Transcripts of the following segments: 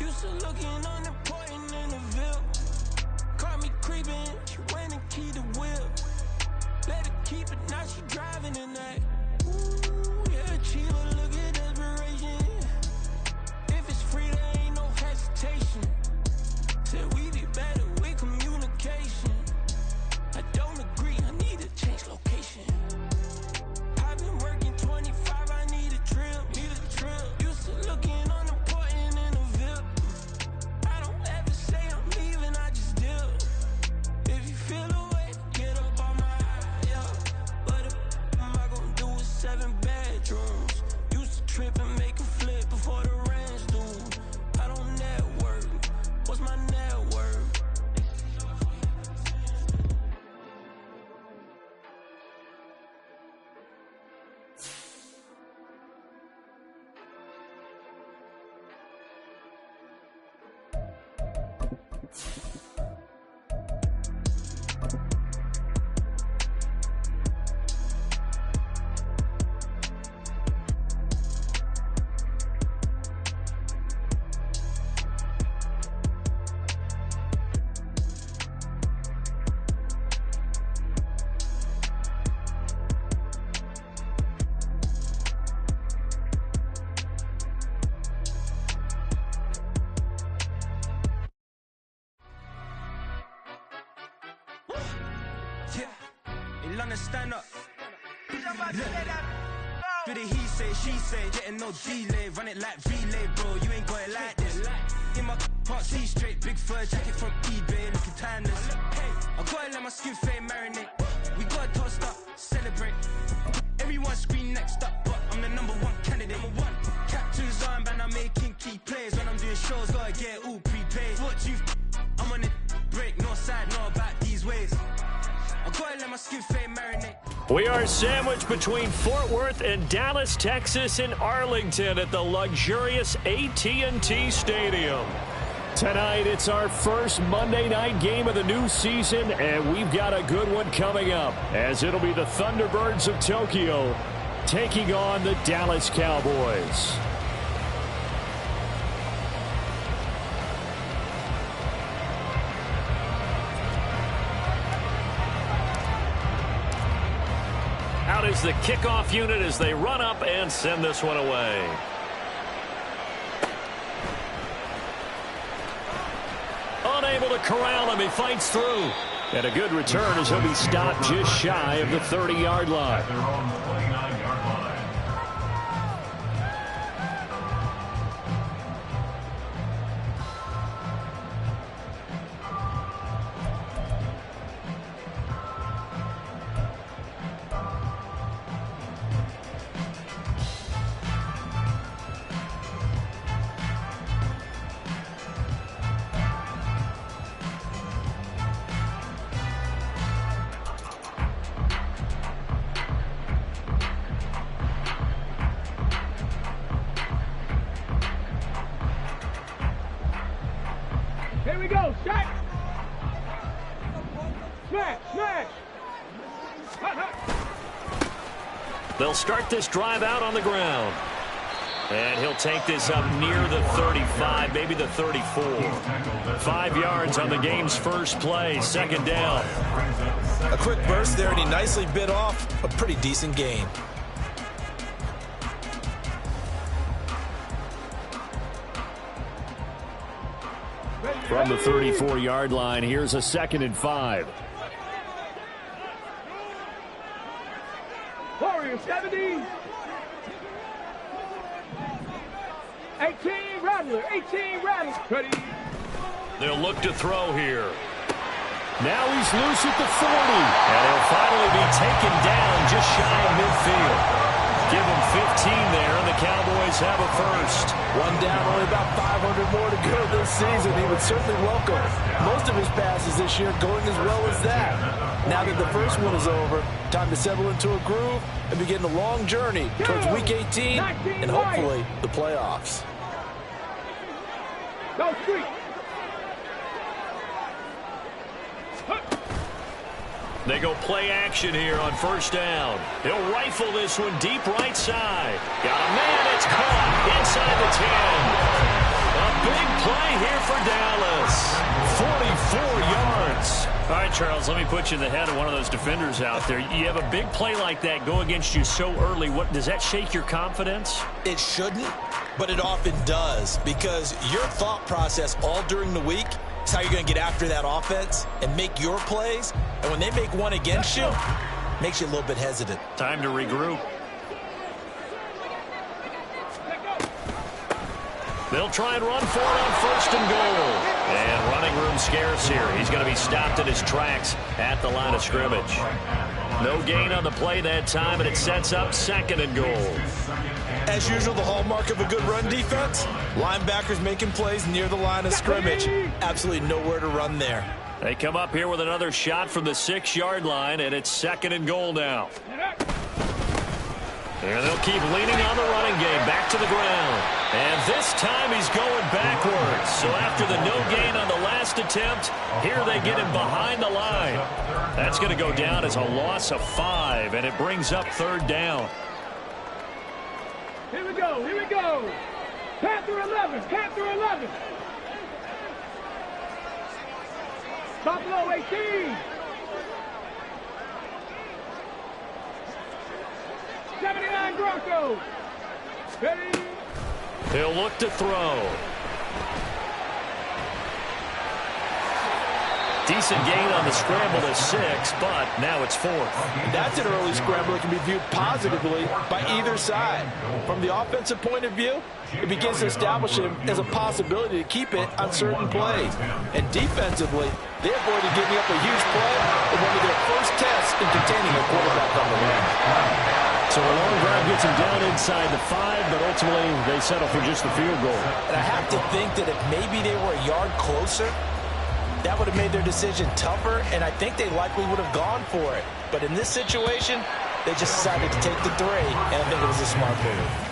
Used to looking unimportant in the Ville. Caught me creeping, she went and keyed the wheel. Let her keep it, now she driving in that. Ooh, yeah, achiever, look at desperation. If it's free, there ain't no hesitation. Said we be better with communication. I don't agree, I need to change location. I've been working 25, I need a trip. Used to looking unimportant in the Ville. I don't ever say I'm leaving, I just deal. If you feel away, get up on my eye, yeah. What am I gonna do with 7 bedrooms? Used to trip and make a flip before the rent's due. I don't network, what's my net worth? Stand up. Do the he say, she say, getting no delay, run it like relay, bro. You ain't got it like this. In my can't see straight, big fur jacket from eBay, looking timeless. Hey, I gotta let my skin fade marinate. We gotta toast up, celebrate. Everyone scream next up, but I'm the #1 candidate. Captain's armband, I'm making key plays. When I'm doing shows, gotta get it all prepaid. What you? I'm on it, break, no side, know about these ways. I gotta let my skin fade marinate. We are sandwiched between Fort Worth and Dallas, Texas, and Arlington at the luxurious AT&T Stadium. Tonight, it's our first Monday night game of the new season, and we've got a good one coming up, as it'll be the Thunderbirds of Tokyo taking on the Dallas Cowboys. Out is the kickoff unit as they run up and send this one away. Unable to corral him, he fights through. And a good return as he'll be stopped just shy of the 30-yard line. Here we go, shot! Smash, smash! They'll start this drive out on the ground. And he'll take this up near the 35, maybe the 34. 5 yards on the game's first play, second down. A quick burst there, and he nicely bit off a pretty decent gain. From the 34-yard line, here's a 2nd and 5. Warrior 70. 18 Rattler, 18 Rattler. Ready. They'll look to throw here. Now he's loose at the 40. And he'll finally be taken down just shy of midfield. Give him 15 there, and the Cowboys have a first. One down, only about 500 more to go this season. He would certainly welcome most of his passes this year going as well as that. Now that the first one is over, time to settle into a groove and begin the long journey towards Week 18 and hopefully the playoffs. Go street. They go play action here on first down. He'll rifle this one deep right side. Got a man, it's caught inside the 10. A big play here for Dallas. 44 yards. All right, Charles, let me put you in the head of one of those defenders out there. You have a big play like that go against you so early. What does that shake your confidence? It shouldn't, but it often does, because your thought process all during the week is how you're going to get after that offense and make your plays. And when they make one against you, it makes you a little bit hesitant. Time to regroup. They'll try and run for it on 1st and goal. And running room scarce here. He's going to be stopped in his tracks at the line of scrimmage. No gain on the play that time, and it sets up 2nd and goal. As usual, the hallmark of a good run defense, linebackers making plays near the line of scrimmage. Absolutely nowhere to run there. They come up here with another shot from the 6-yard line, and it's 2nd and goal now. And they'll keep leaning on the running game, back to the ground. And this time he's going backwards. So after the no gain on the last attempt, here they get him behind the line. That's going to go down as a loss of 5, and it brings up 3rd down. Here we go, here we go. Panther 11, Panther 11. Buffalo 18. 79 Broncos. Ready? He'll look to throw. Decent gain on the scramble to 6, but now it's 4th. That's an early scramble that can be viewed positively by either side. From the offensive point of view, it begins to establish him as a possibility to keep it on certain plays. And defensively, they avoided giving up a huge play in one of their first tests in containing a quarterback on the run. So a long drive gets him down inside the 5, but ultimately they settle for just the field goal. And I have to think that if maybe they were a yard closer, that would have made their decision tougher, and I think they likely would have gone for it. But in this situation, they just decided to take the 3, and I think it was a smart move.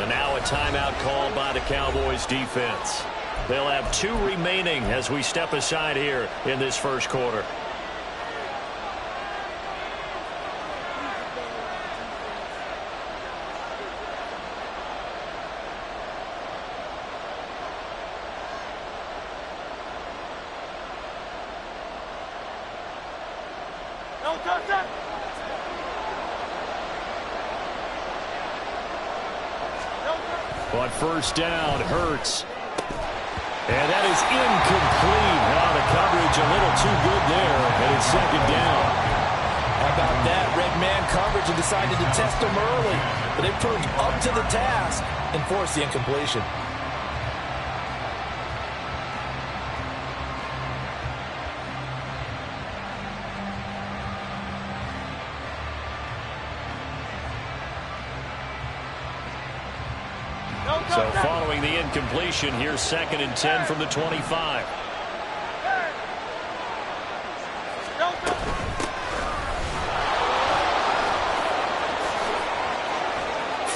And now a timeout called by the Cowboys defense. They'll have 2 remaining as we step aside here in this first quarter. On 1st down, Hurts. And that is incomplete. Now the coverage a little too good there, and it's 2nd down. How about that? Red man coverage and decided to test him early. But they proved up to the task and forced the incompletion. So following the incompletion, here's 2nd and 10 from the 25.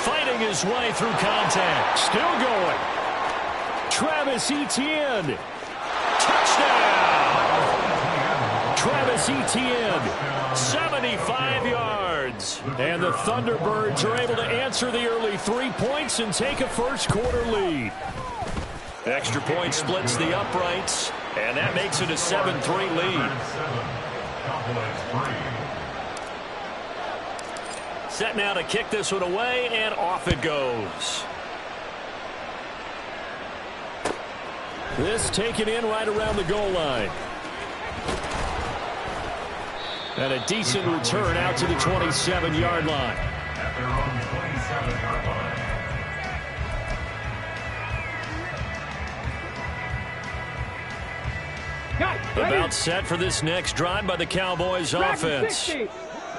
Fighting his way through contact. Still going. Travis Etienne. Touchdown! Travis Etienne, 75 yards. And the Thunderbirds are able to answer the early 3 points and take a first quarter lead. Extra point splits the uprights, and that makes it a 7-3 lead. Set now to kick this one away, and off it goes. This taken in right around the goal line. And a decent return out to the 27-yard line. About set for this next drive by the Cowboys offense.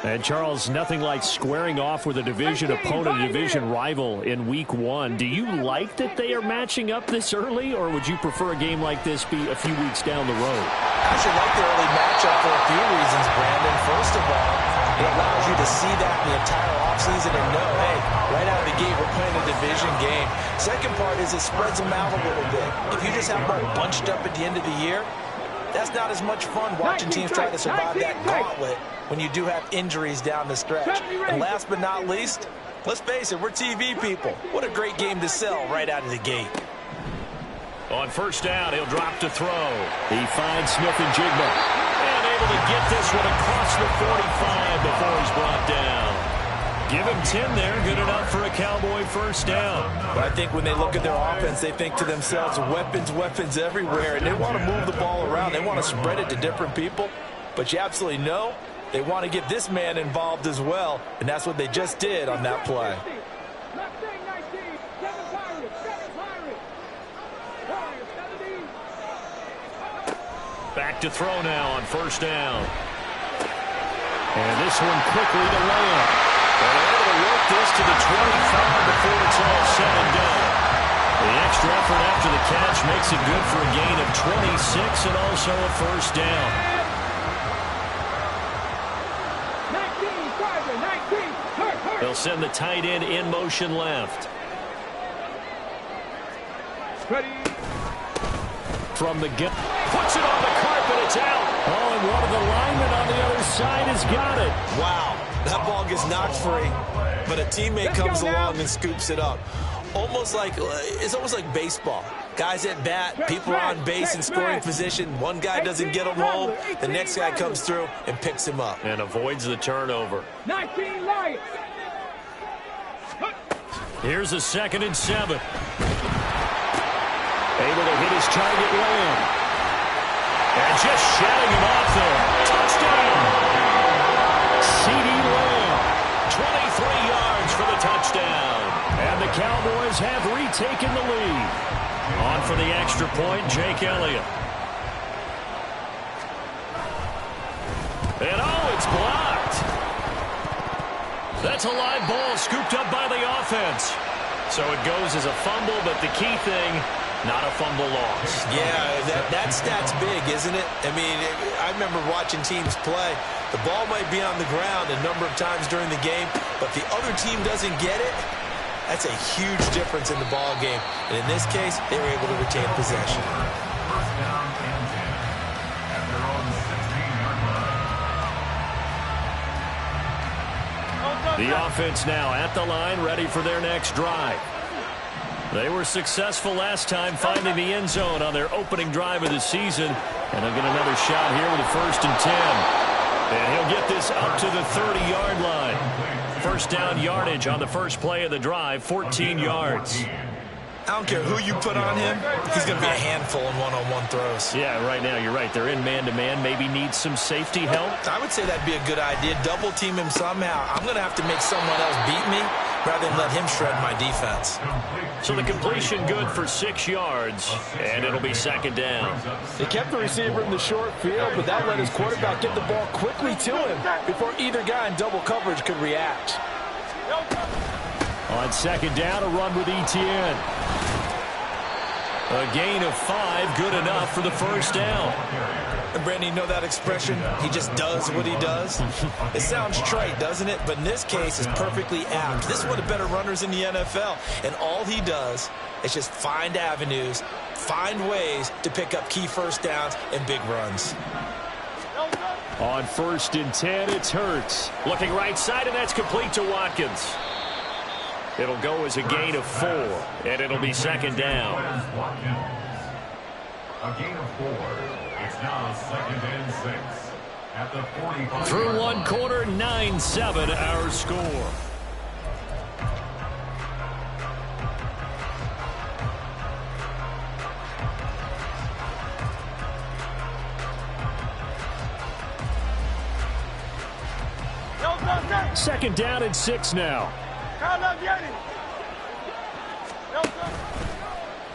And, Charles, nothing like squaring off with a division opponent, a division rival in Week 1. Do you like that they are matching up this early, or would you prefer a game like this be a few weeks down the road? I should like the early matchup for a few reasons, Brandon. First of all, it allows you to see that in the entire offseason and know, hey, right out of the gate, we're playing a division game. Second part is it spreads them out a little bit. If you just have them all bunched up at the end of the year, that's not as much fun watching teams try to survive that gauntlet when you do have injuries down the stretch. And last but not least, let's face it, we're TV people. What a great game to sell right out of the gate. On first down, he'll drop to throw. He finds Smith and Jigba. And able to get this one across the 45 before he's brought down. Give him 10 there. Good enough for a Cowboy first down. But I think when they look at their offense, they think to themselves, weapons, weapons everywhere. And they want to move the ball around. They want to spread it to different people. But you absolutely know they want to get this man involved as well. And that's what they just did on that play. Back to throw now on first down. And this one quickly to Lamb. And they're able to work this to the 25 before it's all said and done. The extra effort after the catch makes it good for a gain of 26 and also a first down. 19, They'll send the tight end in motion left. ready. From the gun. Puts it on the carpet. It's out. Oh, and one of the linemen on the other side has got it. Wow. That ball gets knocked free, but a teammate comes along and scoops it up. It's almost like baseball. Guys at bat, people are on base in scoring position. One guy doesn't get him home. The next guy comes through and picks him up. And avoids the turnover. 19 Lions. Here's a 2nd and 7. Able to hit his target, Lamb. And just shutting him off there. Touchdown! C.D. Lamb. 23 yards for the touchdown. And the Cowboys have retaken the lead. On for the extra point, Jake Elliott. And it's blocked. That's a live ball scooped up by the offense. So it goes as a fumble, but the key thing, not a fumble loss. Yeah, that stat's big, isn't it? I mean, I remember watching teams play. The ball might be on the ground a number of times during the game, but if the other team doesn't get it, that's a huge difference in the ball game. And in this case, they were able to retain possession. First down and 10 at their own 16-yard line. The offense now at the line, ready for their next drive. They were successful last time finding the end zone on their opening drive of the season. And they'll get another shot here with a 1st and 10. And he'll get this up to the 30-yard line. First down yardage on the first play of the drive, 14 yards. I don't care who you put on him, he's going to be a handful in one-on-one throws. Yeah, right now you're right. They're in man-to-man. Maybe need some safety help. I would say that'd be a good idea. Double team him somehow. I'm going to have to make someone else beat me rather than let him shred my defense. So the completion good for 6 yards, and it'll be 2nd down. They kept the receiver in the short field, but that let his quarterback get the ball quickly to him before either guy in double coverage could react. On 2nd down, a run with Etienne. A gain of 5, good enough for the first down. And Brandon, you know that expression? He just does what he does. It sounds trite, doesn't it? But in this case, it's perfectly apt. This is one of the better runners in the NFL. And all he does is just find avenues, find ways to pick up key first downs and big runs. On 1st and 10, it's Hurts. Looking right side, and that's complete to Watkins. It'll go as a gain of 4, and it'll be 2nd down. A gain of 4. It's now 2nd and 6 at the 45. Through one quarter, 9-7 our score. Second down and 6 now.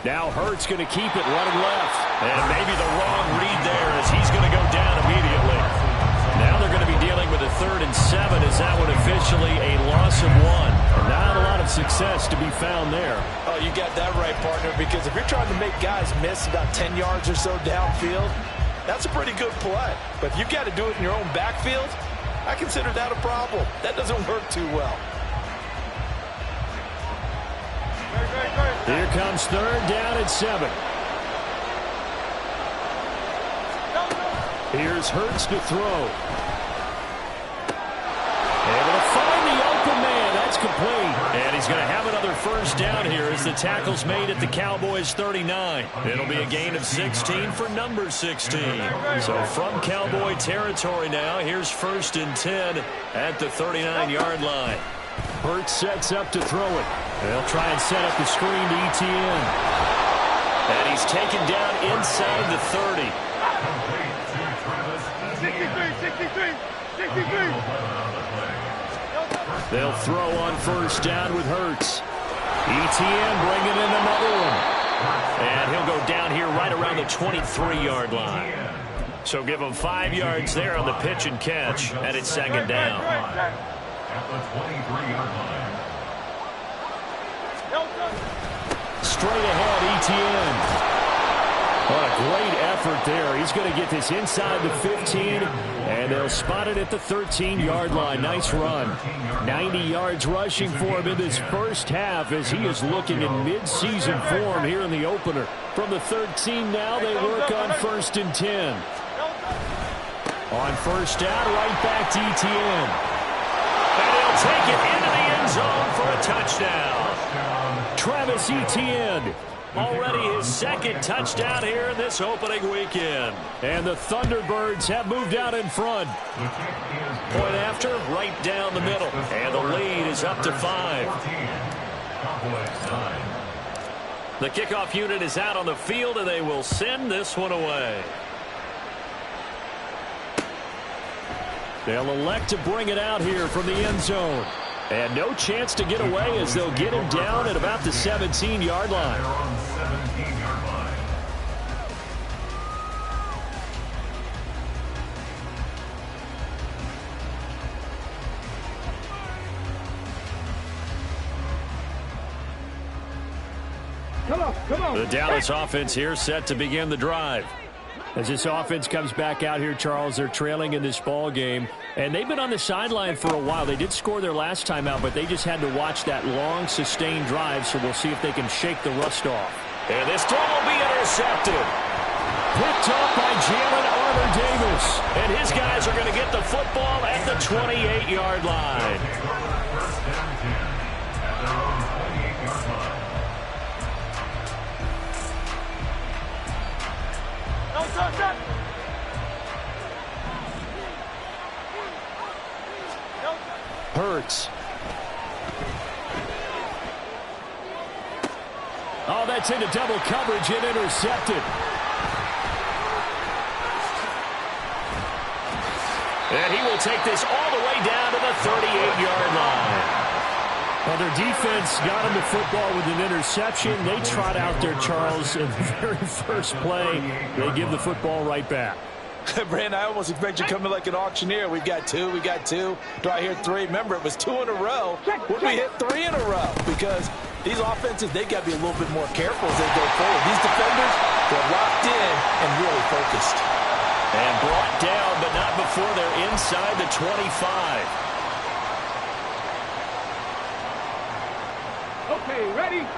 Now Hurts going to keep it running left. And maybe the wrong read there as he's going to go down immediately. Now they're going to be dealing with a 3rd and 7 as that one officially a loss of 1. Not a lot of success to be found there. Oh, you got that right, partner, because if you're trying to make guys miss about 10 yards or so downfield, that's a pretty good play. But if you've got to do it in your own backfield, I consider that a problem. That doesn't work too well. Here comes 3rd down and 7. Here's Hurts to throw. Able to find the open man. That's complete. And he's going to have another first down here as the tackle's made at the Cowboys' 39. It'll be a gain of 16 for number 16. So from Cowboy territory now, here's 1st and 10 at the 39-yard line. Hurts sets up to throw it. They'll try and set up the screen to ETN. And he's taken down inside the 30. 63. They'll throw on first down with Hurts. ETN bringing in another one. And he'll go down here right around the 23-yard line. So give him 5 yards there on the pitch and catch, and it's 2nd down. At the 23-yard line. Straight ahead, ETN. What a great effort there. He's going to get this inside the 15, and they'll spot it at the 13-yard line. Nice run. 90 yards rushing for him in this first half as he is looking in mid-season form here in the opener. From the 13 now, they work on 1st and 10. On first down, right back to ETN. And he'll take it into the end zone for a touchdown. Travis Etienne, already his 2nd touchdown here in this opening weekend. And the Thunderbirds have moved out in front. Point after, right down the middle. And the lead is up to 5. The kickoff unit is out on the field, and they will send this one away. They'll elect to bring it out here from the end zone. And no chance to get away as they'll get him down at about the 17-yard line. Come on. The Dallas offense here set to begin the drive. As this offense comes back out here, Charles, they're trailing in this ball game. And they've been on the sideline for a while. They did score their last time out, but they just had to watch that long, sustained drive, so we'll see if they can shake the rust off. And this throw will be intercepted. Picked up by Jalen Armour-Davis. And his guys are going to get the football at the 28-yard line. Hurts. Oh, that's into double coverage and intercepted. And he will take this all the way down to the 38-yard line. Well, their defense got him the football with an interception. They trot out there, Charles, in the very first play. They give the football right back. Brandon, I almost expect you to come in like an auctioneer. We've got two. Do I hear 3? Remember, it was 2 in a row. Would we hit 3 in a row? Because these offenses, they got to be a little bit more careful as they go forward. These defenders, they're locked in and really focused. And brought down, but not before they're inside the 25. Okay, ready?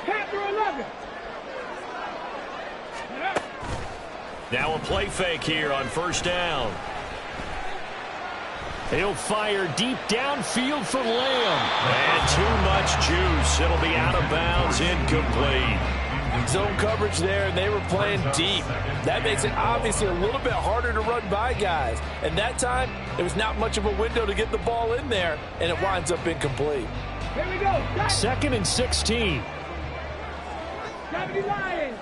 Panther 11. Now a play fake here on first down. He'll fire deep downfield for Lamb. And too much juice. It'll be out of bounds, incomplete. Zone coverage there, and they were playing deep. That makes it obviously a little bit harder to run by guys. And that time, there was not much of a window to get the ball in there, and it winds up incomplete. Here we go. 2nd and 16. 70 Lions.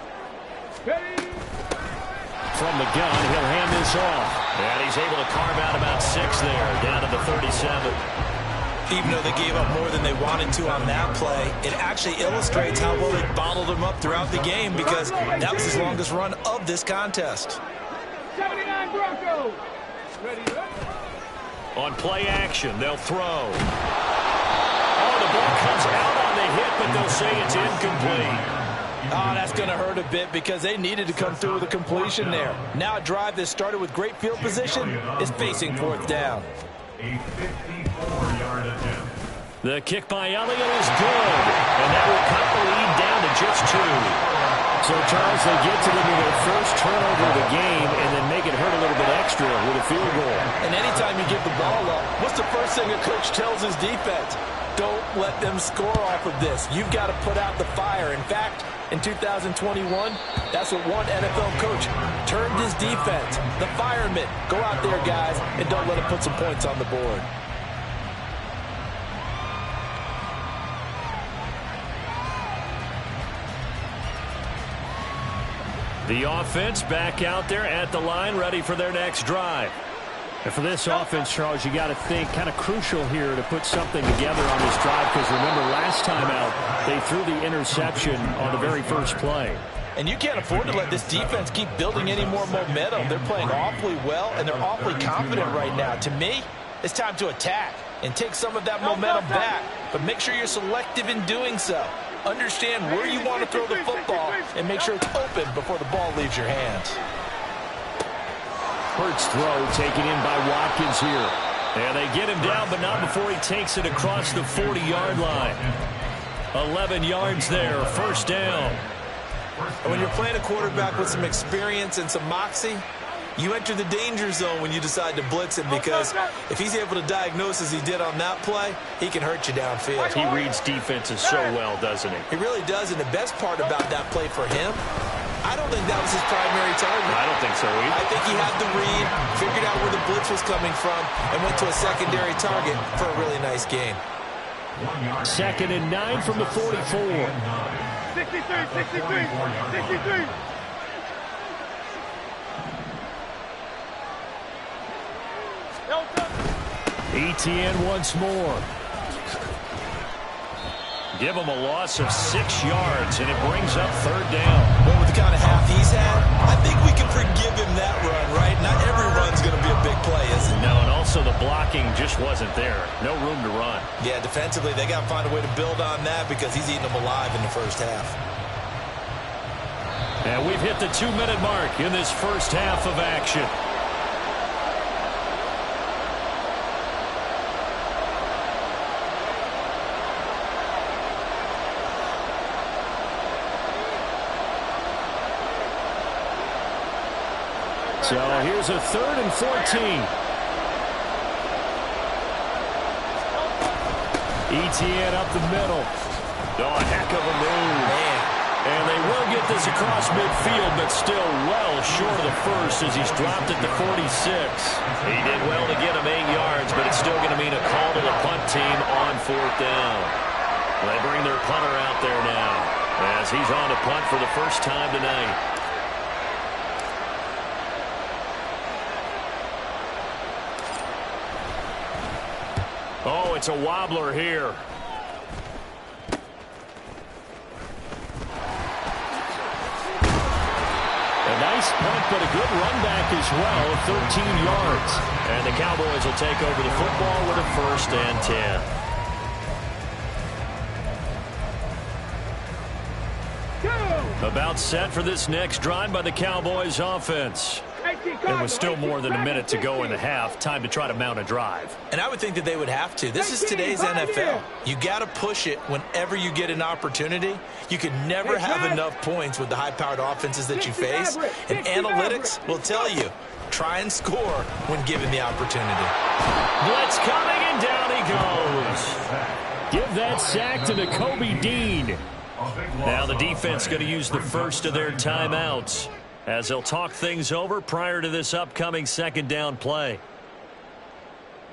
Ready? From the gun, he'll hand this off. And he's able to carve out about 6 there, down to the 37. Even though they gave up more than they wanted to on that play, it actually illustrates how well they bottled them up throughout the game because that was his longest run of this contest. 79 Broncos. Ready. On play action, they'll throw. Oh, the ball comes out on the hit, but they'll say it's incomplete. Oh, that's going to hurt a bit because they needed to come through with a completion there. Now a drive that started with great field position is facing fourth down. A 54-yard attempt. The kick by Elliott is good, and that will cut the lead down to just 2. So, Charles, they get to their first turnover of the game and then make it hurt a little bit extra with a field goal. And anytime you give the ball up, what's the first thing a coach tells his defense? Don't let them score off of this. You've got to put out the fire. In fact, in 2021, that's what one NFL coach turned his defense. The firemen. Go out there, guys, and don't let them put some points on the board. The offense back out there at the line, ready for their next drive. And for this offense, Charles, you got to think kind of crucial here to put something together on this drive because remember last time out they threw the interception on the very first play. And you can't afford to let this defense keep building any more momentum. They're playing awfully well, and they're awfully confident right now. To me, it's time to attack and take some of that momentum back, but make sure you're selective in doing so. Understand where you want to throw the football and make sure it's open before the ball leaves your hands. Hurts throw taken in by Watkins here. And they get him down, but not before he takes it across the 40-yard line. 11 yards there, first down. And when you're playing a quarterback with some experience and some moxie, you enter the danger zone when you decide to blitz him because if he's able to diagnose as he did on that play, he can hurt you downfield. He reads defenses so well, doesn't he? He really does, and the best part about that play for him, I don't think that was his primary target. I don't think so either. I think he had the read, figured out where the blitz was coming from, and went to a secondary target for a really nice gain. 2nd and 9 from the 44. 63. ETN once more. Give him a loss of 6 yards, and it brings up 3rd down. Well, with the kind of half he's had, I think we can forgive him that run, right? Not every run's going to be a big play, is it? No, and also the blocking just wasn't there. No room to run. Yeah, defensively, they got to find a way to build on that because he's eating them alive in the first half. And we've hit the 2-minute mark in this first half of action. So here's a 3rd and 14. ETN up the middle. Oh, a heck of a move. Man. And they will get this across midfield, but still well short of the first as he's dropped at the 46. He did well to get him 8 yards, but it's still going to mean a call to the punt team on 4th down. They bring their punter out there now as he's on to punt for the first time tonight. Oh, it's a wobbler here. A nice punt, but a good run back as well, 13 yards. And the Cowboys will take over the football with a 1st and 10. About set for this next drive by the Cowboys offense. There was still more than a minute to go in the half. Time to try to mount a drive. And I would think that they would have to. This is today's NFL. You got to push it whenever you get an opportunity. You can never have enough points with the high-powered offenses that you face. And analytics will tell you, try and score when given the opportunity. Blitz coming, and down he goes. Give that sack to Nakobe Dean. Now the defense going to use the first of their timeouts as they'll talk things over prior to this upcoming 2nd down play.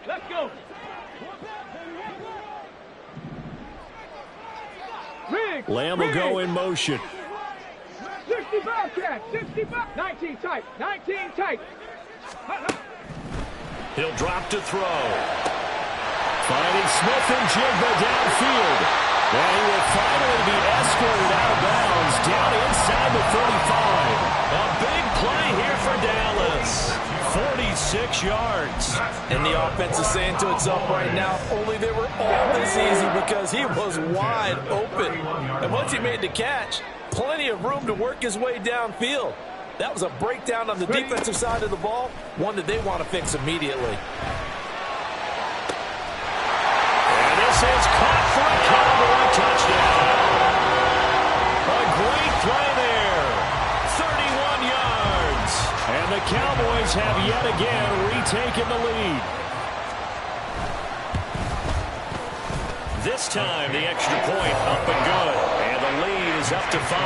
Let's go. Lamb will go in motion. 65 cat, 65, 19 tight, 19 tight. He'll drop to throw. Finding Smith and Jigba downfield. And he will finally be escorted out of bounds down inside the 45. A big play here for Dallas. 46 yards. And the offense is saying to itself right now, if only they were all this easy, because he was wide open. And once he made the catch, plenty of room to work his way downfield. That was a breakdown on the defensive side of the ball, one that they want to fix immediately. And this is caught for a Cowboy touchdown. A great play there. 31 yards. And the Cowboys have yet again retaken the lead. This time the extra point up and good. And the lead is up to 5.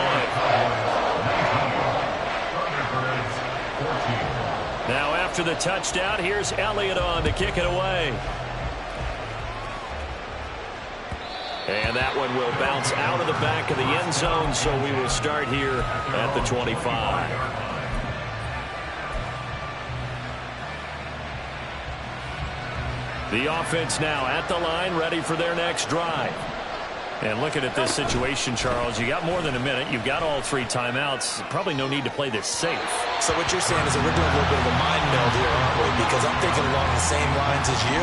Now after the touchdown, here's Elliott on to kick it away. And that one will bounce out of the back of the end zone, so we will start here at the 25. The offense now at the line, ready for their next drive. And looking at this situation, Charles, you got more than a minute. You've got all 3 timeouts. Probably no need to play this safe. So what you're saying is that we're doing a little bit of a mind meld here, aren't we? Because I'm thinking along the same lines as you.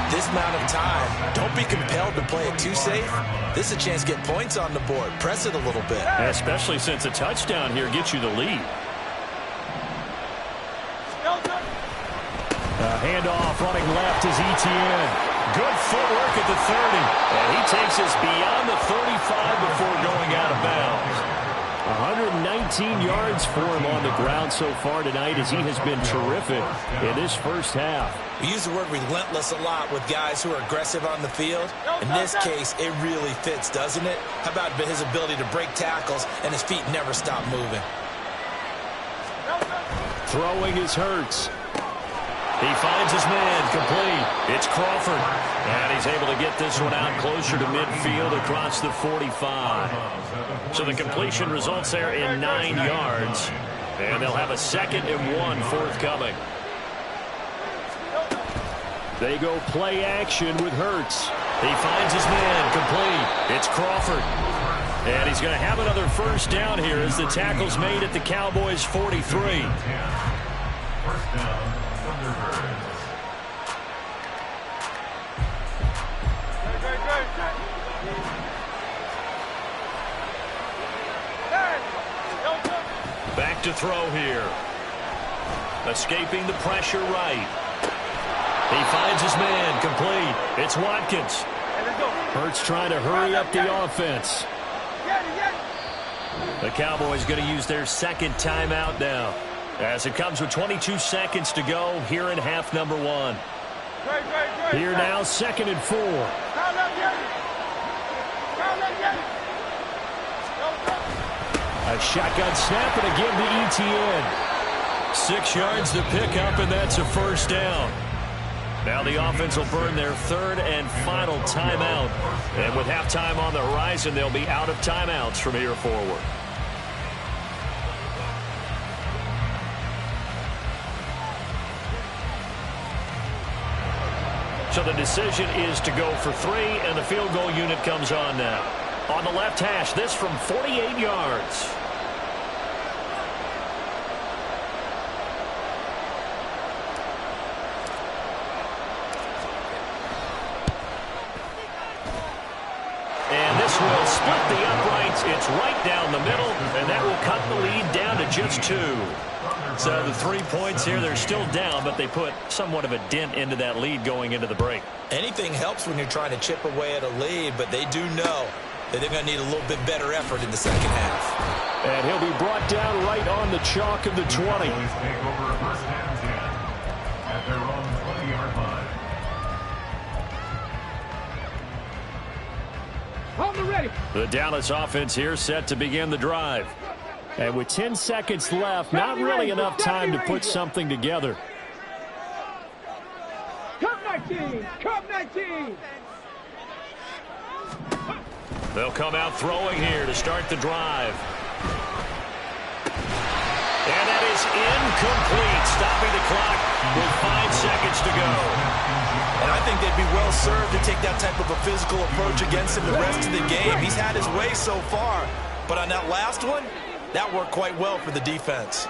This amount of time, don't be compelled to play it too safe. This is a chance to get points on the board. Press it a little bit. Especially since a touchdown here gets you the lead. Handoff running left is Etienne. Good footwork at the 30. And he takes us beyond the 35 before going out of bounds. 119 yards for him on the ground so far tonight, as he has been terrific in this first half. We use the word relentless a lot with guys who are aggressive on the field. In this case, it really fits, doesn't it? How about his ability to break tackles and his feet never stop moving? Throwing is Hurts. He finds his man, complete. It's Crawford. And he's able to get this one out closer to midfield across the 45. So the completion results there in 9 yards. And they'll have a 2nd and 1 forthcoming. They go play action with Hurts. He finds his man, complete. It's Crawford. And he's going to have another first down here as the tackle's made at the Cowboys' 43. First down. Back to throw here. Escaping the pressure right. He finds his man, complete. It's Watkins. Hurts trying to hurry up the offense. The Cowboys going to use their 2nd timeout now, as it comes with 22 seconds to go here in half number 1. Here now, 2nd and 4. A shotgun snap and again to Etienne. 6 yards to pick up, and that's a first down. Now the offense will burn their 3rd and final timeout. And with halftime on the horizon, they'll be out of timeouts from here forward. So the decision is to go for 3, and the field goal unit comes on now. On the left hash, this from 48 yards. And this will split the uprights. It's right down the middle, and that will cut the lead down to just 2. So the 3 points here, they're still down, but they put somewhat of a dent into that lead going into the break. Anything helps when you're trying to chip away at a lead, but they do know that they're going to need a little bit better effort in the second half. And he'll be brought down right on the chalk of the 20. Take over first and 10 at their own 20-yard line. Hold it ready. The Dallas offense here set to begin the drive. And with 10 seconds left, not really enough time to put something together. Come 19! Come 19! They'll come out throwing here to start the drive. And that is incomplete, stopping the clock with 5 seconds to go. And I think they'd be well served to take that type of a physical approach against him the rest of the game. He's had his way so far, but on that last one, that worked quite well for the defense.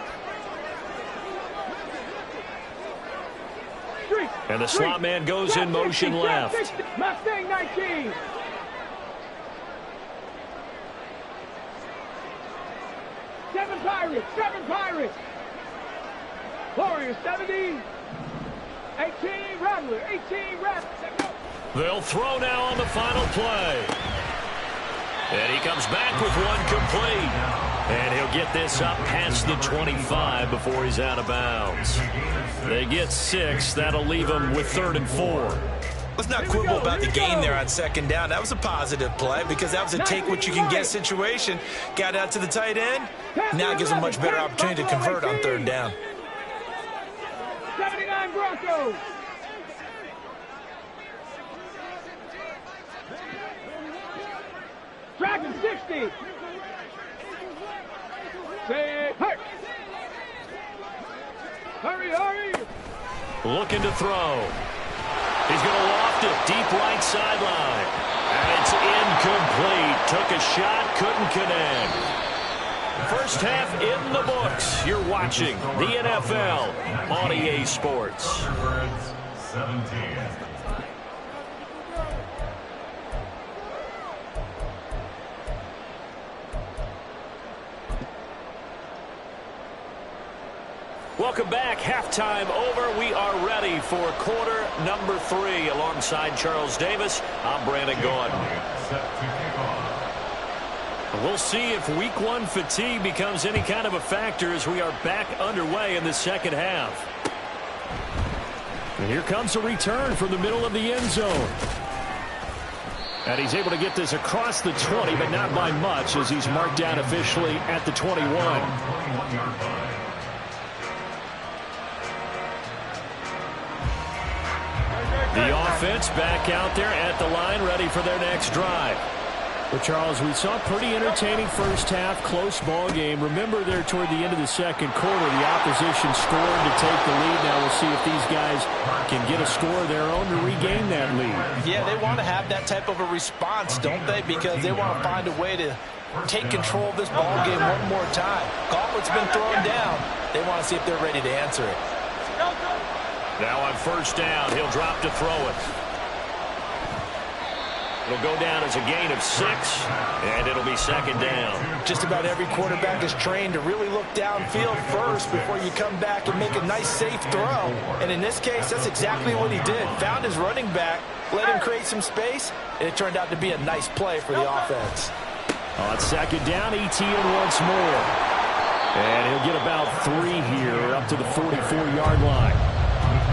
And the slot man goes in motion left. Mustang 19. Seven Pirates. Warriors 70. 18 Rattler. They'll throw now on the final play. And he comes back with one complete. And he'll get this up past the 25 before he's out of bounds. They get 6. That'll leave them with 3rd and 4. Let's not quibble about the gain there on 2nd down. That was a positive play because that was a take-what-you-can-get situation. Got out to the tight end. Now it gives them a much better opportunity to convert on 3rd down. 79 Broncos. Dragon 60. Say, hey. Hurry. Looking to throw. He's going to loft it deep right sideline. And it's incomplete. Took a shot, couldn't connect. First half in the books. You're watching the NFL on EA Sports. 17. Welcome back. Halftime over. We are ready for quarter number 3. Alongside Charles Davis, I'm Brandon Gordon. We'll see if week 1 fatigue becomes any kind of a factor as we are back underway in the second half. And here comes a return from the middle of the end zone. And he's able to get this across the 20, but not by much as he's marked down officially at the 21. The offense back out there at the line, ready for their next drive. Well, Charles, we saw a pretty entertaining first half, close ball game. Remember there toward the end of the second quarter, the opposition scored to take the lead. Now we'll see if these guys can get a score of their own to regain that lead. Yeah, they want to have that type of a response, don't they? Because they want to find a way to take control of this ball game one more time. Gauntlet's been thrown down. They want to see if they're ready to answer it. Now on first down, he'll drop to throw it. It'll go down as a gain of 6, and it'll be 2nd down. Just about every quarterback is trained to really look downfield first before you come back and make a nice, safe throw. And in this case, that's exactly what he did. Found his running back, let him create some space, and it turned out to be a nice play for the offense. On 2nd down, ETN once more. And he'll get about 3 here up to the 44-yard line.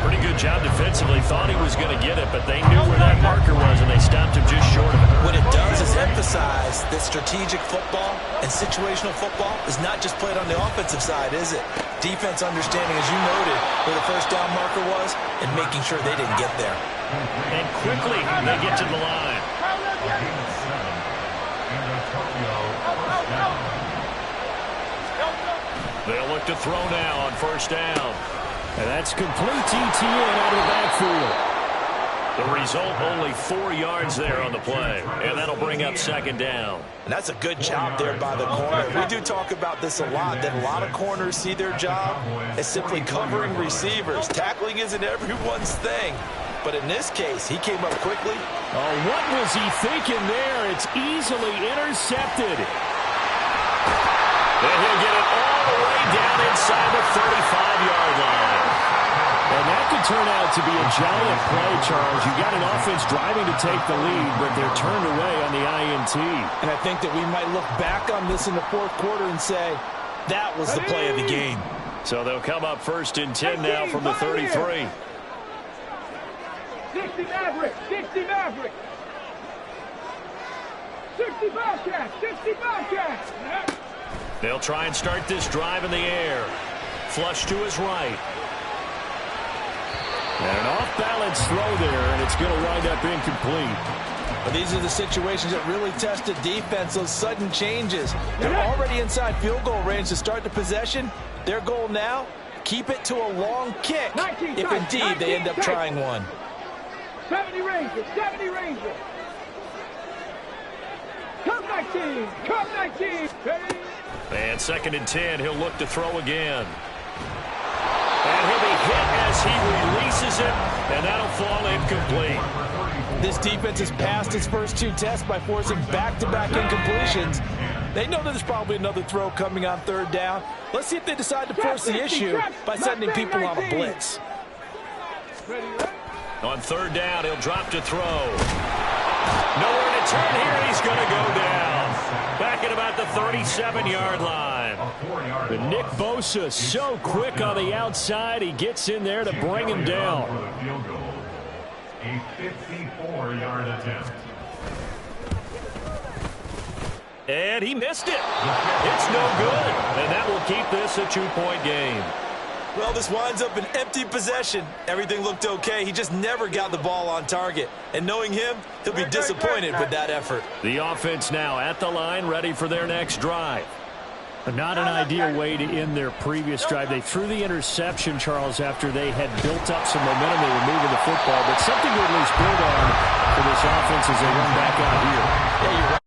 Pretty good job defensively. Thought he was going to get it, but they knew where that marker was, and they stopped him just short of it. What it does is emphasize that strategic football and situational football is not just played on the offensive side, is it? Defense understanding, as you noted, where the first down marker was and making sure they didn't get there. And quickly they get to the line. They'll look to throw now on first down. And that's complete ETN out of the backfield. The result, only 4 yards there on the play. And that'll bring up 2nd down. And that's a good job there by the corner. We do talk about this a lot, that a lot of corners see their job as simply covering receivers. Tackling isn't everyone's thing. But in this case, he came up quickly. Oh, what was he thinking there? It's easily intercepted. And he'll get it all the way down inside the 35-yard line. And that could turn out to be a giant play, Charles. You got an offense driving to take the lead, but they're turned away on the INT. And I think that we might look back on this in the 4th quarter and say, that was the play of the game. So they'll come up 1st and 10 now from the 33. 60 Maverick. 60 Maverick. 60 Bobcats. 60 Bobcats. They'll try and start this drive in the air. Flush to his right. And an off-balance throw there, and it's going to wind up incomplete. But these are the situations that really test the defense, those sudden changes. They're already inside field goal range to start the possession, Their goal now, keep it to a long kick 19, if indeed they end up trying one. 70 Rangers, 70 Rangers. Come 19, come 19. Ready? And 2nd and 10, he'll look to throw again. And he'll be hit as he releases it, and that'll fall incomplete. This defense has passed its first 2 tests by forcing back-to-back incompletions. They know that there's probably another throw coming on 3rd down. Let's see if they decide to force the issue by sending people on a blitz. On 3rd down, he'll drop to throw. Nowhere to turn here, and he's going to go down. Back at about the 37-yard line. But Nick Bosa so quick on the outside, he gets in there to bring him down. A 54-yard attempt. And he missed it. It's no good. And that will keep this a 2-point game. Well, this winds up an empty possession. Everything looked okay. He just never got the ball on target. And knowing him, he'll be disappointed with that effort. The offense now at the line, ready for their next drive. Not an ideal way to end their previous drive. They threw the interception, Charles, after they had built up some momentum. They were moving the football, but something to at least build on for this offense as they run back out here. Yeah, you're right.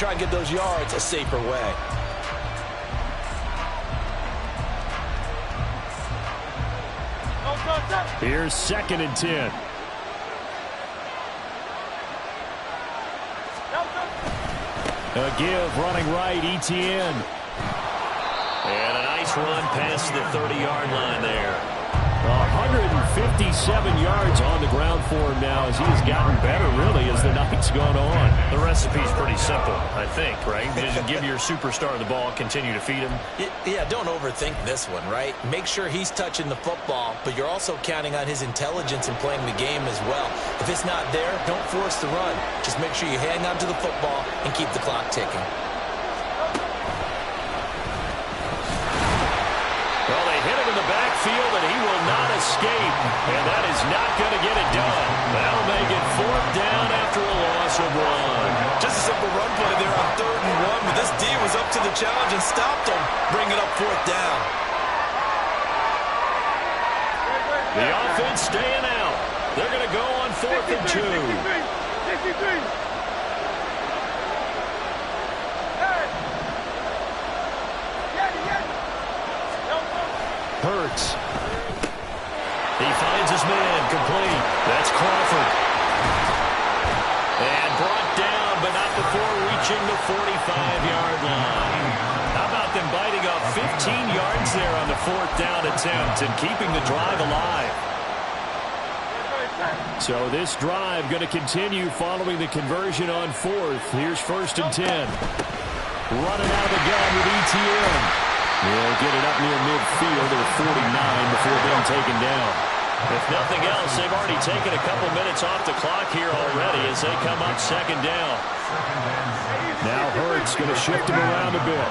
Try and get those yards a safer way. Here's 2nd and 10. A give running right, Etienne. And a nice run past the 30-yard line there. 157 yards on the ground for him now as he has gotten better, really, as the night's gone on. The recipe's pretty simple, I think, right? Just give your superstar the ball, continue to feed him. Yeah, don't overthink this one, right? Make sure he's touching the football, but you're also counting on his intelligence in playing the game as well. If it's not there, don't force the run. Just make sure you hang on to the football and keep the clock ticking. Well, they hit him in the backfield, and he will not escape. And that is not going to get it done. That'll make it 4th down after a loss of 1. Just a simple run play there on 3rd and 1, but this D was up to the challenge and stopped him. Bring it up 4th down. The offense staying out. They're going to go on 4th and 2. 63. Hurts. He finds his man, complete. That's Crawford. And brought down, but not before reaching the 45-yard line. How about them biting off 15 yards there on the 4th down attempt and keeping the drive alive? So this drive going to continue following the conversion on 4th. Here's 1st and 10. Running out of the gun with Etienne. They'll get it up near midfield to the 49 before being taken down. If nothing else, they've already taken a couple minutes off the clock here already as they come up 2nd down. Now Hurts going to shift him around a bit.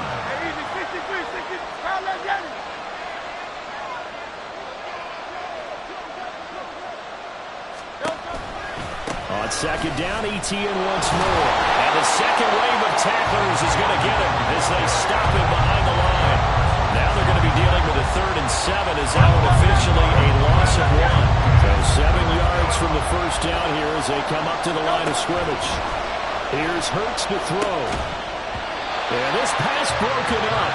On 2nd down, Etienne once more. And the second wave of tacklers is going to get him as they stop him behind the line. Now they're going to be dealing with a 3rd and 7 as that one officially a loss of 1. So 7 yards from the 1st down here as they come up to the line of scrimmage. Here's Hurts to throw. And this pass broken up.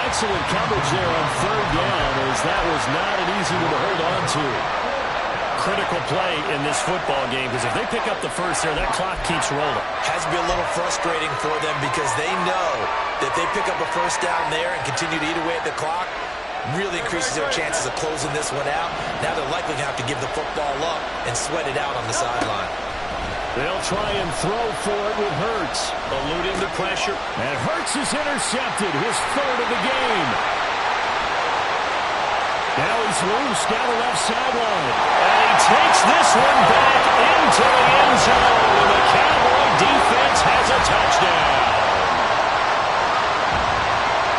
Excellent coverage there on 3rd down as that was not an easy one to hold on to. Critical play in this football game because if they pick up the first there, that clock keeps rolling. Has to be a little frustrating for them because they know that they pick up a 1st down there and continue to eat away at the clock, really increases their chances of closing this one out. Now they're likely going to have to give the football up and sweat it out on the sideline. They'll try and throw for it with Hurts. Eluding the pressure. And Hurts is intercepted, his 3rd of the game. Now he's loose down the left sideline. And he takes this one back into the end zone. And the Cowboy defense has a touchdown.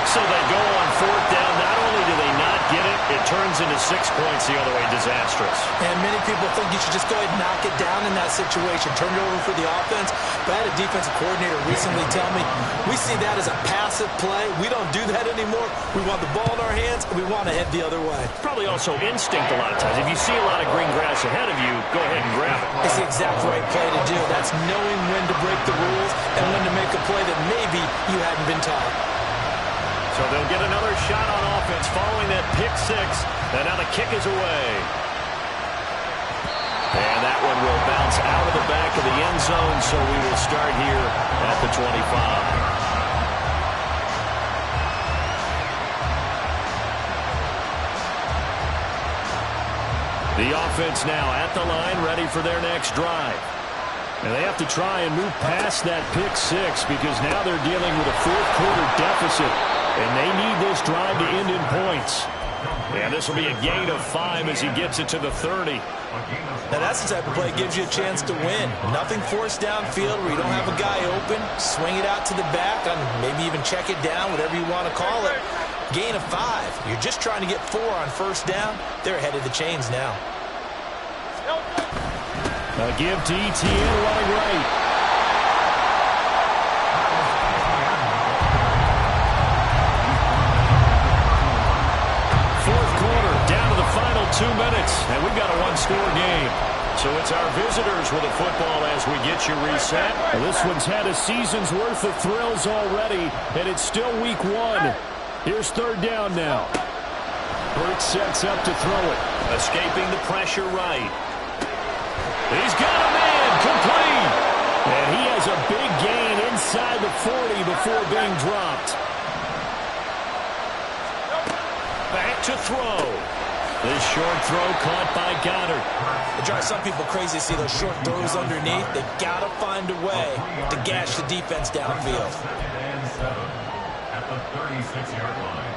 So they go on 4th down. Not only do they not get it, it turns into 6 points the other way. Disastrous. And many people think you should just go ahead and knock it down in that situation. Turn it over for the offense. But I had a defensive coordinator recently tell me, we see that as a passive play. We don't do that anymore. We want the ball in our hands, and we want to head the other way. Probably also instinct a lot of times. If you see a lot of green grass ahead of you, go ahead and grab it. It's the exact right play to do. That's knowing when to break the rules and when to make a play that maybe you hadn't been taught. So they'll get another shot on offense following that pick 6. And now the kick is away. And that one will bounce out of the back of the end zone, so we will start here at the 25. The offense now at the line, ready for their next drive. And they have to try and move past that pick 6 because now they're dealing with a 4th quarter deficit. And they need this drive to end in points. And this will be a gain of 5 as he gets it to the 30. Now that's the type of play that gives you a chance to win. Nothing forced downfield where you don't have a guy open. Swing it out to the back and maybe even check it down, whatever you want to call it. Gain of 5. You're just trying to get 4 on 1st down. They're ahead of the chains now. A give to Etienne running right. Final 2 minutes, and we've got a 1-score game. So it's our visitors with the football as we get you reset. Well, this one's had a season's worth of thrills already, and it's still week 1. Here's third down now. Burt sets up to throw it. Escaping the pressure right. He's got a man complete. And he has a big gain inside the 40 before being dropped. Back to throw. This short throw caught by Goddard. It drives some people crazy to see those short throws underneath. They got to find a way to gash the defense downfield. At the 36-yard line.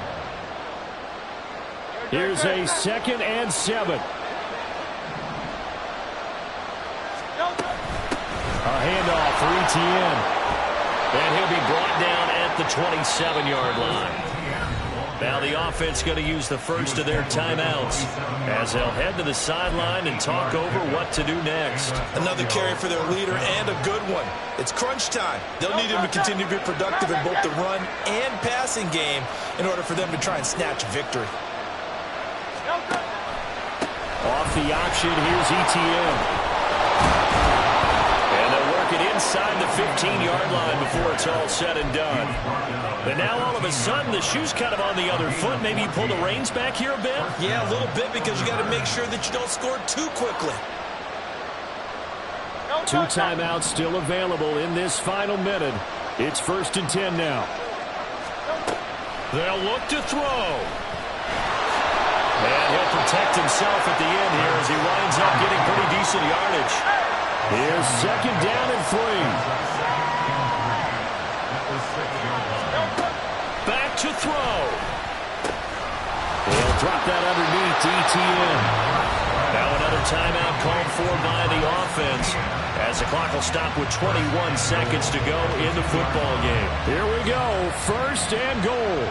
Here's a 2nd and 7. A handoff for Etienne. And he'll be brought down at the 27-yard line. Now the offense going to use the first of their timeouts as they'll head to the sideline and talk over what to do next. Another carry for their leader and a good one. It's crunch time. They'll need him to continue to be productive in both the run and passing game in order for them to try and snatch victory. Off the option, here's Etienne. And they'll work it inside the 15-yard line before it's all said and done. But now all of a sudden the shoe's kind of on the other foot. Maybe you pull the reins back here a bit? Yeah, a little bit, because you got to make sure that you don't score too quickly. 2 timeouts still available in this final minute. It's 1st and 10 now. They'll look to throw. And he'll protect himself at the end here as he winds up getting pretty decent yardage. Here's 2nd down and 3. Back to throw. He'll drop that underneath to Etienne. Now another timeout called for by the offense as the clock will stop with 21 seconds to go in the football game. Here we go. 1st and goal.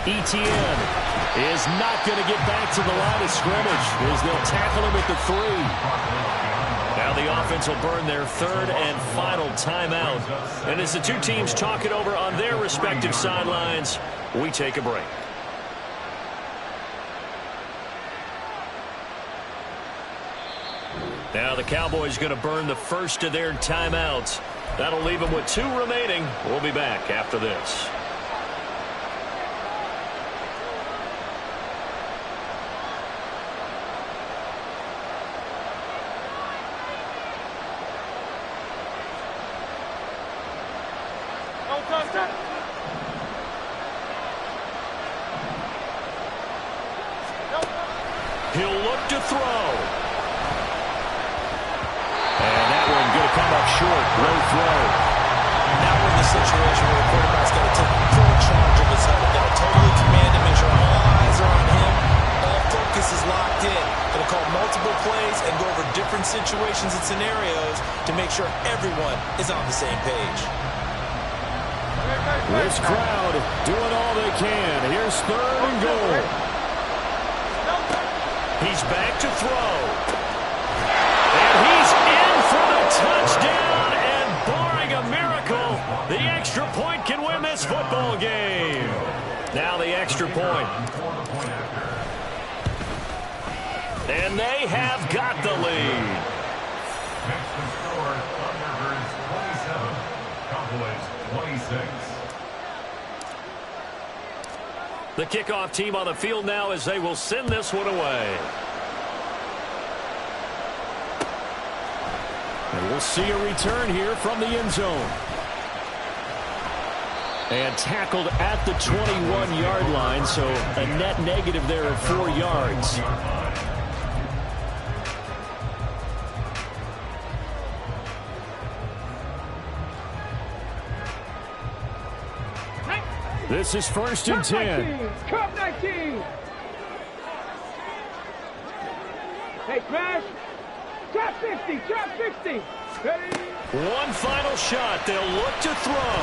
Etienne is not going to get back to the line of scrimmage as they'll tackle him at the 3. Now the offense will burn their 3rd and final timeout. And as the two teams talk it over on their respective sidelines, we take a break. Now the Cowboys going to burn the first of their timeouts. That'll leave them with 2 remaining. We'll be back after this. He'll look to throw. And that one going to come up short. Low throw. Now we're in the situation where the quarterback's got to take full charge of his head. Got to totally command him, make sure all eyes are on him. All focus is locked in. Going to call multiple plays and go over different situations and scenarios to make sure everyone is on the same page. This crowd doing all they can. Here's 3rd and goal. He's back to throw. And he's in for the touchdown. And barring a miracle, the extra point can win this football game. Now the extra point. And they have got the lead. Next to score, Thunderbirds 27, Cowboys 26. The kickoff team on the field now as they will send this one away. And we'll see a return here from the end zone. And tackled at the 21-yard line, so a net negative there of 4 yards. This is 1st and 10. Cup 19. Hey, Crash. Trap 50. Trap 50. Ready? One final shot. They'll look to throw.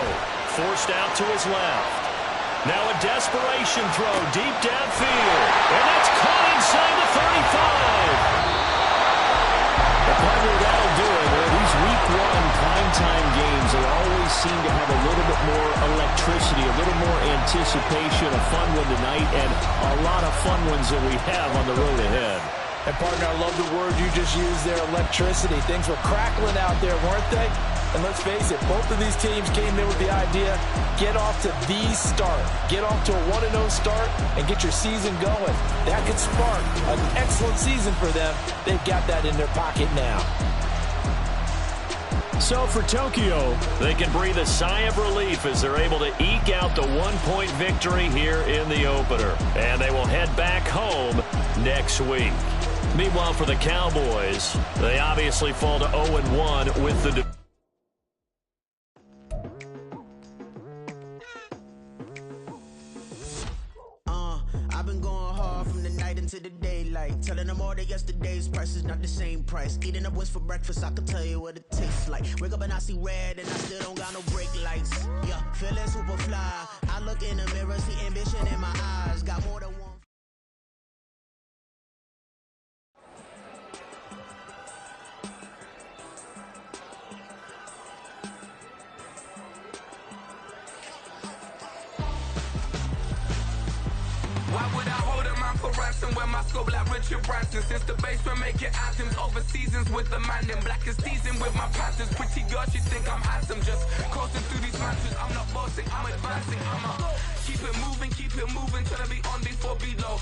Forced out to his left. Now a desperation throw deep downfield. And that's caught inside the 35. The partner, that'll do it. He's week 1 trying primetime games, they always seem to have a little bit more electricity, a little more anticipation, a fun one tonight, and a lot of fun ones that we have on the road ahead. And, partner, I love the word you just used there, electricity. Things were crackling out there, weren't they? And let's face it, both of these teams came in with the idea, get off to the start. Get off to a 1-0 start and get your season going. That could spark an excellent season for them. They've got that in their pocket now. So for Tokyo, they can breathe a sigh of relief as they're able to eke out the one-point victory here in the opener. And they will head back home next week. Meanwhile, for the Cowboys, they obviously fall to 0-1 with the... I've been going hard from the night into the daylight, telling them all that yesterday's price is not the same price. Eating up what's for breakfast, I can tell you what it tastes like. Wake up and I see red and I still don't got no brake lights. Yeah, feeling super fly. I look in the mirror, see ambition in my eyes. Got more than one. Why would I hold a man for ransom when my scope like Richard Branson? Since the basement making anthems over seasons with the man in black is teasing with my panthers. Pretty girl, she think I'm handsome. Just coasting through these mansions. I'm not bossing, I'm advancing. I'ma keep it moving till I be on before below.